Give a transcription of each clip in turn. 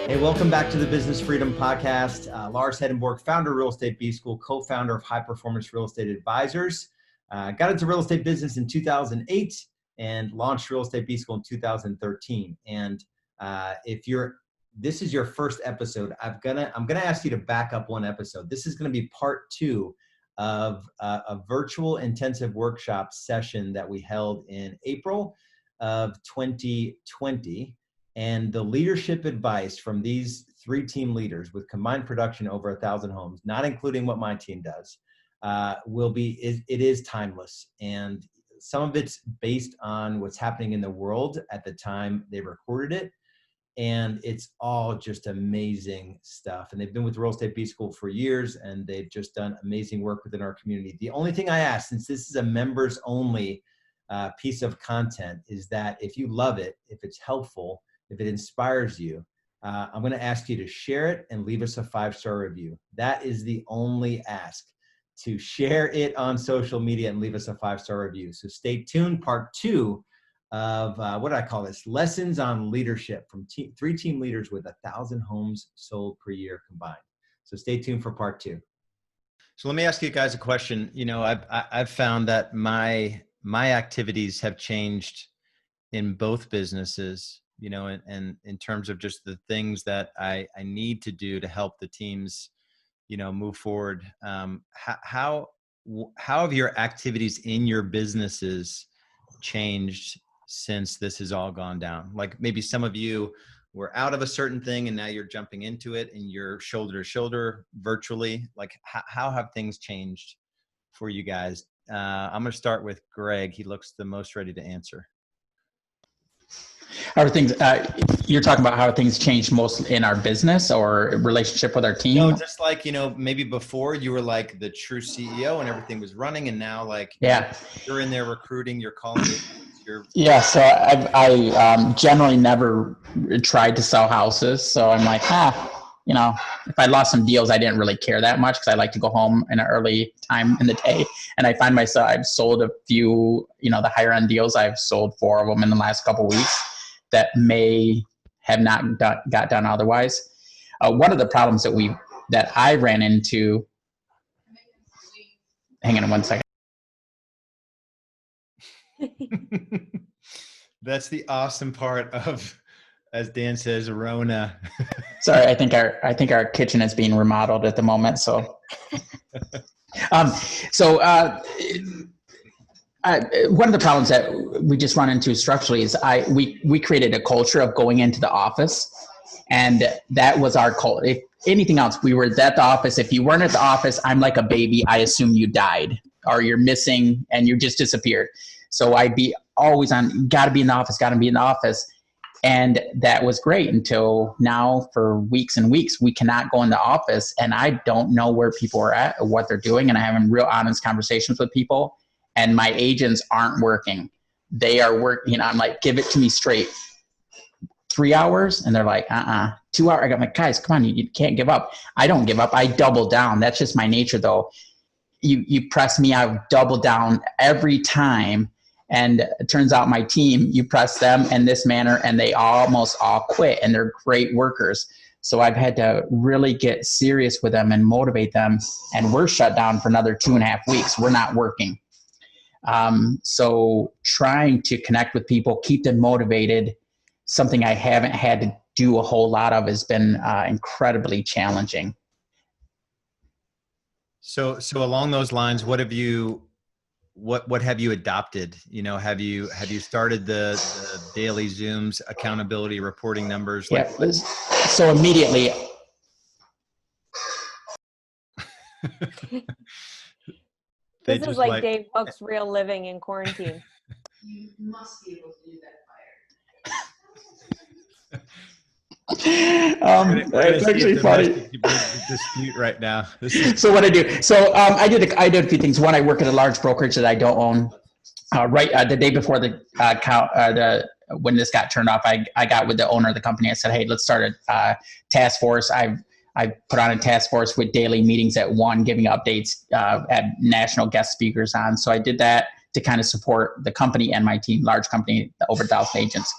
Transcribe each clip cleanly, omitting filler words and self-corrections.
Hey, welcome back to the Business Freedom Podcast. Lars Hedenborg, founder of Real Estate B School, co-founder of High Performance Real Estate Advisors. Got into real estate business in 2008 and launched Real Estate B School in 2013. And this is your first episode, I'm gonna ask you to back up one episode. This is gonna be part 2 of a virtual intensive workshop session that we held in April of 2020. And the leadership advice from these 3 team leaders with combined production over 1,000 homes, not including what my team does, it is timeless. And some of it's based on what's happening in the world at the time they recorded it. And it's all just amazing stuff. And they've been with Real Estate B School for years, and they've just done amazing work within our community. The only thing I ask, since this is a members only piece of content, is that if you love it, if it's helpful, if it inspires you, I'm going to ask you to share it and leave us a 5-star review. That is the only ask, to share it on social media and leave us a 5-star review. So stay tuned. Part 2 of what do I call this? Lessons on leadership from 3 team leaders with 1,000 homes sold per year combined. So stay tuned for part 2. So let me ask you guys a question. You know, I've found that my activities have changed in both businesses, you know, and in terms of just the things that I need to do to help the teams, you know, move forward. How have your activities in your businesses changed since this has all gone down? Like maybe some of you were out of a certain thing and now you're jumping into it and you're shoulder to shoulder virtually. Like how have things changed for you guys? I'm going to start with Greg. He looks the most ready to answer. How are things, you're talking about how things changed most in our business or relationship with our team? No, just like, you know, maybe before you were like the true CEO and everything was running, and now like, yeah, you're in there recruiting, you're calling it. Yeah, so I generally never tried to sell houses. So I'm like, you know, if I lost some deals, I didn't really care that much because I like to go home in an early time in the day. And I find myself, I've sold a few, you know, the higher end deals. I've sold 4 of them in the last couple of weeks that may have not got done otherwise. One of the problems that I ran into, hang on one second. That's the awesome part of, as Dan says, Rona. Sorry, I think our kitchen is being remodeled at the moment. So, one of the problems that we just run into structurally is we created a culture of going into the office, and that was our culture. If anything else, we were at the office. If you weren't at the office, I'm like a baby. I assume you died or you're missing and you just disappeared. So I'd be always on, got to be in the office. And that was great until now. For weeks and weeks, we cannot go in the office, and I don't know where people are at or what they're doing. And I'm having real honest conversations with people, and my agents aren't working. They are working. You know, I'm like, give it to me straight. 3 hours? And they're like, 2 hours. I got my guys, come on, you can't give up. I don't give up. I double down. That's just my nature though. You press me, I double down every time. And it turns out my team, you press them in this manner and they almost all quit, and they're great workers. So I've had to really get serious with them and motivate them. And we're shut down for another 2.5 weeks. We're not working. So trying to connect with people, keep them motivated, something I haven't had to do a whole lot of, has been incredibly challenging. So along those lines, what have you adopted? You know, have you started the daily Zooms, accountability, reporting numbers? Yeah. So immediately. This is like Dave Buck's real living in quarantine. You must be able to do that fire. It's actually funny. Dispute right now. So what I do? So I did a few things. One, I work at a large brokerage that I don't own. The day before when this got turned off, I got with the owner of the company. I said, hey, let's start a task force. I put on a task force with daily meetings at 1, giving updates, at national guest speakers on. So I did that to kind of support the company and my team, large company, over 1,000 agents.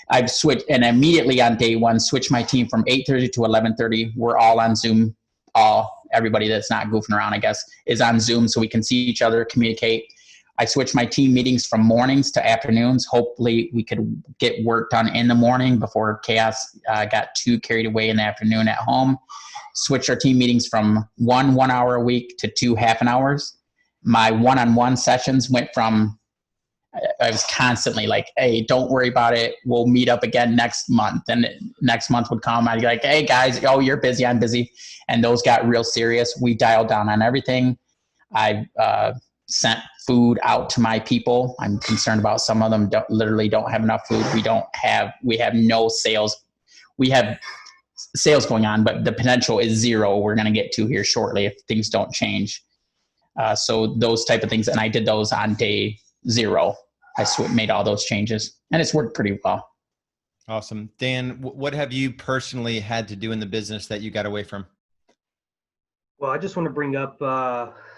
I've switched, and immediately on day one, switched my team from 8:30 to 11:30. We're all on Zoom. Everybody that's not goofing around, I guess, is on Zoom so we can see each other, communicate. I switched my team meetings from mornings to afternoons. Hopefully we could get work done in the morning before chaos got too carried away in the afternoon at home. Switched our team meetings from 1 hour a week to 2 half-an hours. My one-on-one sessions went from, I was constantly like, hey, don't worry about it. We'll meet up again next month. And next month would come. I'd be like, hey, guys, oh, you're busy. I'm busy. And those got real serious. We dialed down on everything. I sent food out to my people. I'm concerned about some of them literally don't have enough food. We have no sales. We have sales going on, but the potential is zero. We're going to get to here shortly if things don't change. So those type of things. And I did those on day 0. I made all those changes and it's worked pretty well. Awesome. Dan, what have you personally had to do in the business that you got away from? Well, I just want to bring up,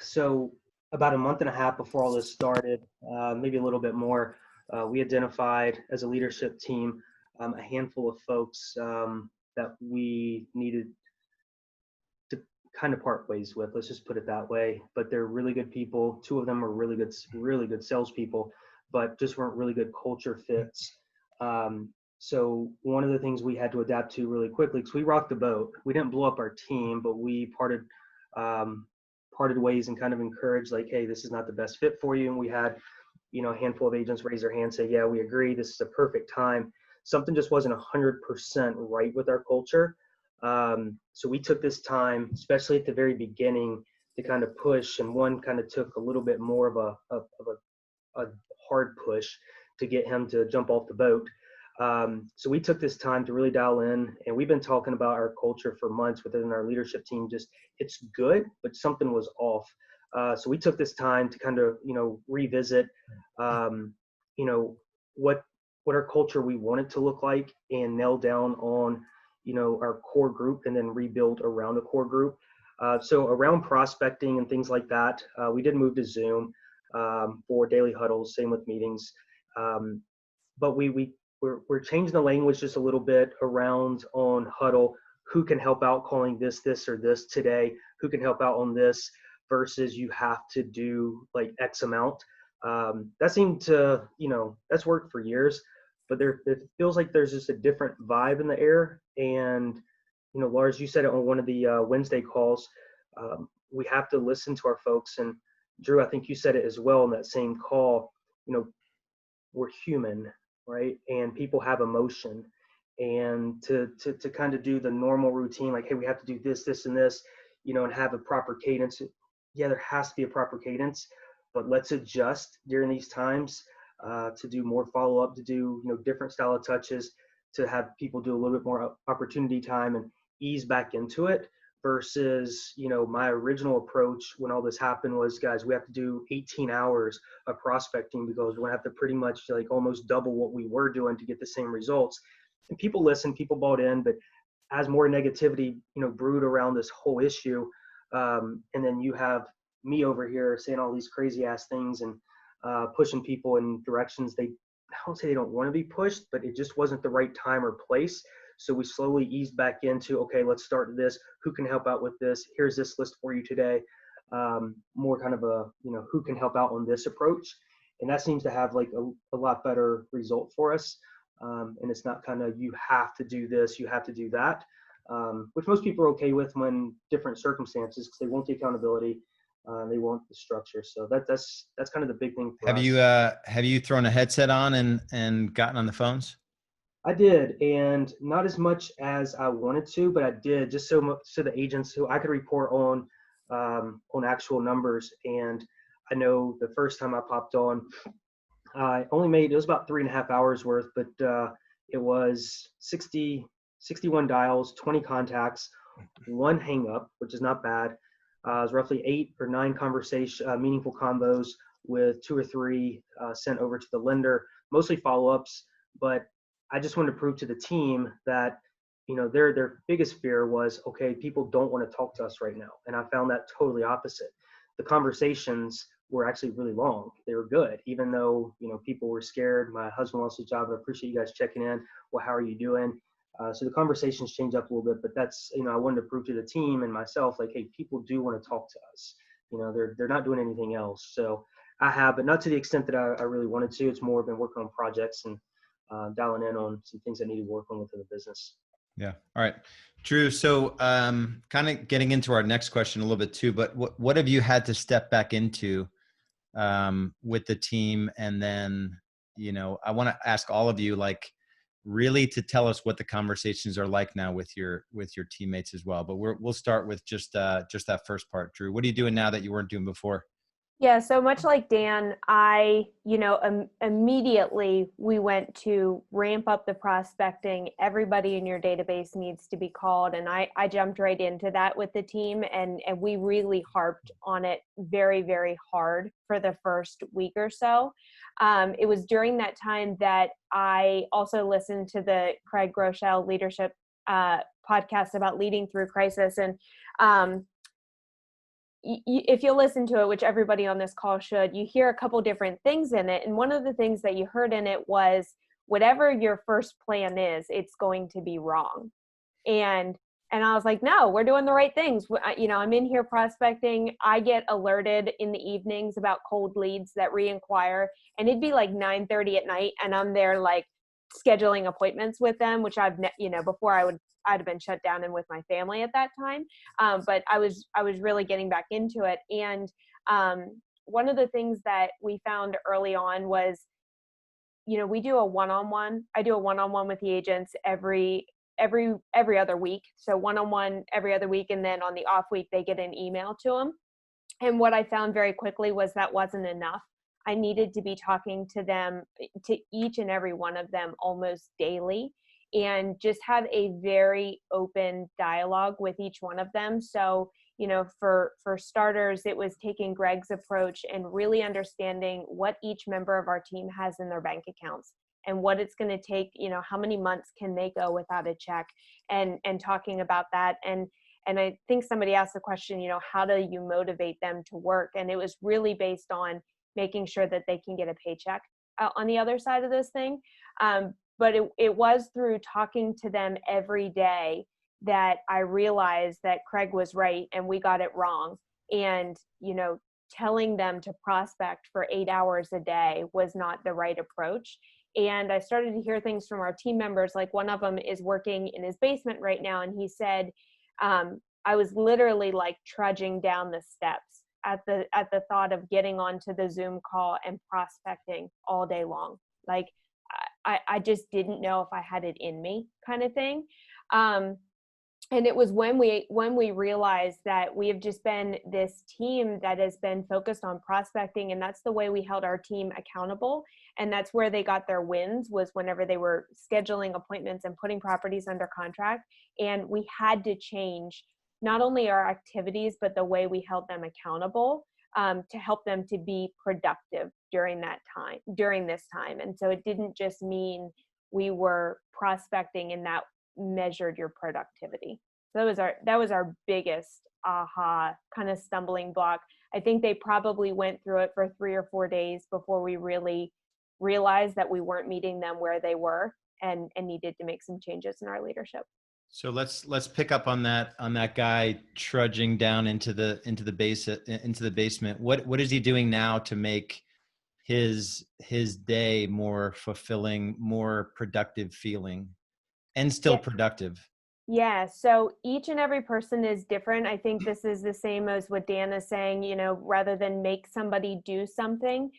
so about a month and a half before all this started, maybe a little bit more, we identified as a leadership team a handful of folks that we needed to kind of part ways with. Let's just put it that way. But they're really good people. 2 of them are really good salespeople, but just weren't really good culture fits. So one of the things we had to adapt to really quickly, because we rocked the boat. We didn't blow up our team, but we parted ways and kind of encouraged, like, hey, this is not the best fit for you. And we had, a handful of agents raise their hand, say, yeah, we agree. This is a perfect time. Something just wasn't 100% right with our culture. So we took this time, especially at the very beginning, to kind of push. And one kind of took a little bit more of a hard push to get him to jump off the boat. So we took this time to really dial in, and we've been talking about our culture for months within our leadership team. Just, it's good, but something was off. So we took this time to kind of, revisit, what our culture we want it to look like, and nail down on, our core group, and then rebuild around a core group. So around prospecting and things like that, we did move to Zoom for daily huddles, same with meetings. But we're changing the language just a little bit around on huddle. Who can help out calling this, or this today? Who can help out on this versus you have to do like X amount? That seemed to, that's worked for years, but it feels like there's just a different vibe in the air. And, Lars, you said it on one of the Wednesday calls, we have to listen to our folks. And Drew, I think you said it as well in that same call, we're human, right? And people have emotion, and to kind of do the normal routine, like, hey, we have to do this, and this, and have a proper cadence. Yeah, there has to be a proper cadence, but let's adjust during these times to do more follow-up, to do, different style of touches, to have people do a little bit more opportunity time and ease back into it. Versus, my original approach when all this happened was, guys, we have to do 18 hours of prospecting because we're going to have to pretty much like almost double what we were doing to get the same results. And people listened, people bought in, but as more negativity, brewed around this whole issue, and then you have me over here saying all these crazy ass things and pushing people in directions I don't say they don't want to be pushed, but it just wasn't the right time or place. So we slowly eased back into, okay, let's start this. Who can help out with this? Here's this list for you today. More kind of a, who can help out on this approach. And that seems to have like a lot better result for us. And it's not kind of, you have to do this, you have to do that, which most people are okay with when different circumstances, because they want the accountability, they want the structure. So that's kind of the big thing for us. Have you thrown a headset on and gotten on the phones? I did, and not as much as I wanted to, but I did, just so the agents who I could report on actual numbers. And I know the first time I popped on, I only made, it was about 3.5 hours worth, but it was 61 dials, 20 contacts, 1 hang up, which is not bad. It was roughly 8 or 9 meaningful combos with 2 or 3 sent over to the lender, mostly follow-ups. But I just wanted to prove to the team that, their biggest fear was, okay, people don't want to talk to us right now. And I found that totally opposite. The conversations were actually really long. They were good, even though, people were scared. My husband lost his job, and I appreciate you guys checking in. Well, how are you doing? So the conversations changed up a little bit, but that's, I wanted to prove to the team and myself, like, hey, people do want to talk to us. They're not doing anything else. So I have, but not to the extent that I really wanted to. It's more been working on projects and dialing in on some things I need to work on within the business. Yeah. All right, Drew. So kind of getting into our next question a little bit too, but what have you had to step back into with the team? And then, I want to ask all of you, like, really to tell us what the conversations are like now with your teammates as well. But we'll start with just that first part. Drew, what are you doing now that you weren't doing before? Yeah, so much like Dan, immediately we went to ramp up the prospecting. Everybody in your database needs to be called. And I jumped right into that with the team, and we really harped on it very, very hard for the first week or so. It was during that time that I also listened to the Craig Groeschel leadership podcast about leading through crisis. And if you listen to it, which everybody on this call should, you hear a couple different things in it. And one of the things that you heard in it was, whatever your first plan is, it's going to be wrong. And I was like, no, we're doing the right things. I'm in here prospecting. I get alerted in the evenings about cold leads that re-inquire, and it'd be like 9:30 at night, and I'm there like scheduling appointments with them, which before I'd have been shut down and with my family at that time. But I was really getting back into it. And one of the things that we found early on was, we do a one-on-one. I do a one-on-one with the agents every other week. So one-on-one every other week. And then on the off week, they get an email to them. And what I found very quickly was that wasn't enough. I needed to be talking to them, to each and every one of them almost daily, and just have a very open dialogue with each one of them. So, for starters, it was taking Greg's approach and really understanding what each member of our team has in their bank accounts and what it's going to take, how many months can they go without a check, and talking about that. And I think somebody asked the question, how do you motivate them to work? And it was really based on making sure that they can get a paycheck on the other side of this thing. But it was through talking to them every day that I realized that Craig was right and we got it wrong. And, telling them to prospect for 8 hours a day was not the right approach. And I started to hear things from our team members. Like, one of them is working in his basement right now. And he said, I was literally like trudging down the steps at the thought of getting onto the Zoom call and prospecting all day long. Like, I just didn't know if I had it in me, kind of thing. And it was when we realized that we have just been this team that has been focused on prospecting, and that's the way we held our team accountable. And that's where they got their wins, was whenever they were scheduling appointments and putting properties under contract. And we had to change not only our activities, but the way we held them accountable, to help them to be productive during this time. And so it didn't just mean we were prospecting and that measured your productivity. So that was our biggest aha kind of stumbling block. I think they probably went through it for 3 or 4 days before we really realized that we weren't meeting them where they were and needed to make some changes in our leadership. So let's pick up on that guy trudging down into the basement. What is he doing now to make his day more fulfilling, more productive feeling, and still productive? Yeah, so each and every person is different. I think this is the same as what Dan is saying, rather than make somebody do something.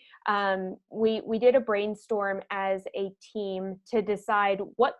We did a brainstorm as a team to decide what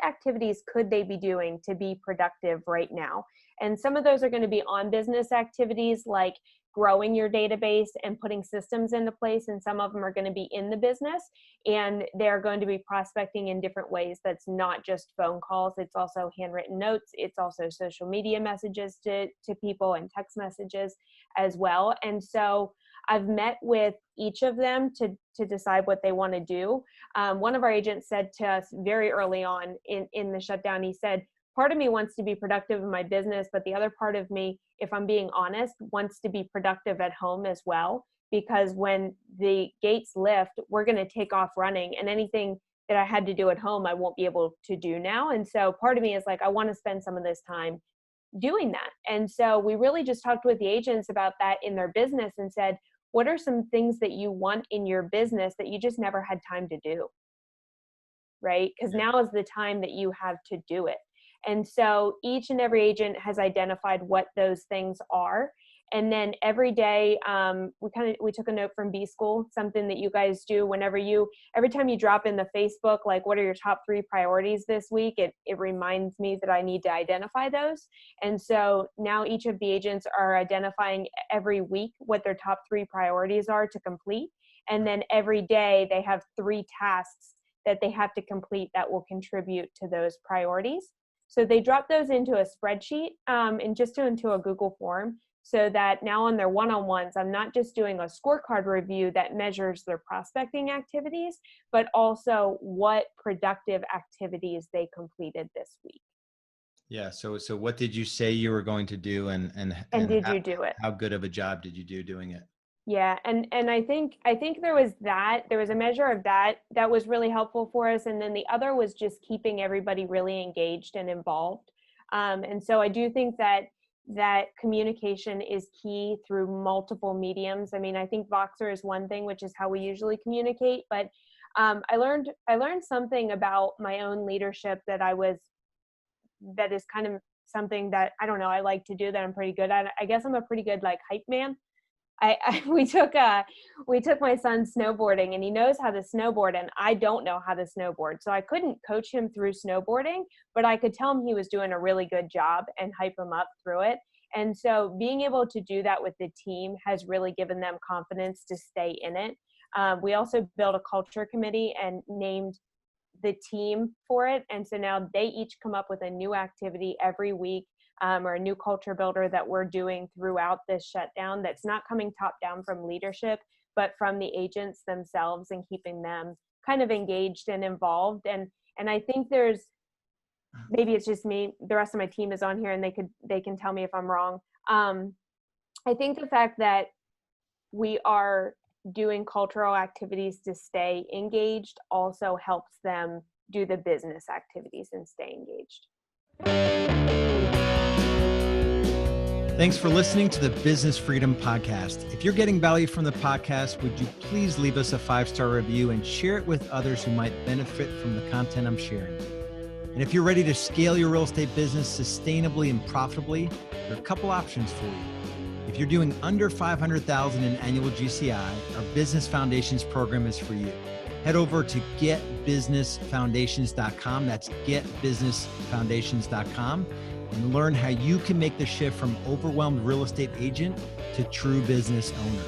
activities could they be doing to be productive right now. And some of those are going to be on business activities, like growing your database and putting systems into place. And some of them are going to be in the business, and they're going to be prospecting in different ways. That's not just phone calls. It's also handwritten notes. It's also social media messages to people and text messages as well. And so I've met with each of them to decide what they want to do. One of our agents said to us very early on in the shutdown, he said, part of me wants to be productive in my business, but the other part of me, if I'm being honest, wants to be productive at home as well. because when the gates lift, we're going to take off running, and anything that I had to do at home, I won't be able to do now. And so part of me is like, I want to spend some of this time doing that. And so we really just talked with the agents about that in their business and said, what are some things that you want in your business that you just never had time to do? Right? Because now is the time that you have to do it. And so each and every agent has identified what those things are. And then every day, we took a note from B School, something that you guys do every time you drop in the Facebook, like, what are your top 3 priorities this week? It reminds me that I need to identify those. And so now each of the agents are identifying every week what their top 3 priorities are to complete. And then every day they have 3 tasks that they have to complete that will contribute to those priorities. So they drop those into a spreadsheet and just into a Google form, so that now on their one-on-ones, I'm not just doing a scorecard review that measures their prospecting activities, but also what productive activities they completed this week. Yeah. So what did you say you were going to do, and did you do it? How good of a job did you do doing it? Yeah, and I think there was a measure of that was really helpful for us, and then the other was just keeping everybody really engaged and involved. And so I do think that communication is key through multiple mediums. I mean, I think Voxer is one thing, which is how we usually communicate, but I learned something about my own leadership that is kind of something that, I don't know, I like to do, that I'm pretty good at. I guess I'm a pretty good like hype man. We took my son snowboarding, and he knows how to snowboard, and I don't know how to snowboard. So I couldn't coach him through snowboarding, but I could tell him he was doing a really good job and hype him up through it. And so being able to do that with the team has really given them confidence to stay in it. We also built a culture committee and named the team for it. And so now they each come up with a new activity every week, or a new culture builder that we're doing throughout this shutdown that's not coming top down from leadership, but from the agents themselves, and keeping them kind of engaged and involved. And I think maybe it's just me, the rest of my team is on here and they can tell me if I'm wrong. I think the fact that we are doing cultural activities to stay engaged also helps them do the business activities and stay engaged. Thanks for listening to the Business Freedom Podcast. If you're getting value from the podcast, would you please leave us a 5-star review and share it with others who might benefit from the content I'm sharing? And if you're ready to scale your real estate business sustainably and profitably, there are a couple options for you. If you're doing under $500,000 in annual GCI, our Business Foundations program is for you. Head over to getbusinessfoundations.com. That's getbusinessfoundations.com. and learn how you can make the shift from overwhelmed real estate agent to true business owner.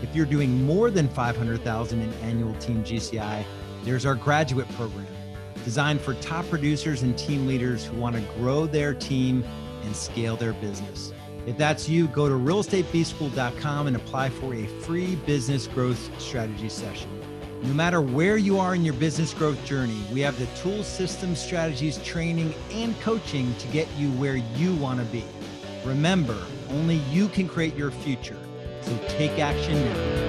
If you're doing more than $500,000 in annual team GCI, there's our graduate program, designed for top producers and team leaders who want to grow their team and scale their business. If that's you, go to realestatebschool.com and apply for a free business growth strategy session. No matter where you are in your business growth journey, we have the tools, systems, strategies, training, and coaching to get you where you want to be. Remember, only you can create your future. So take action now.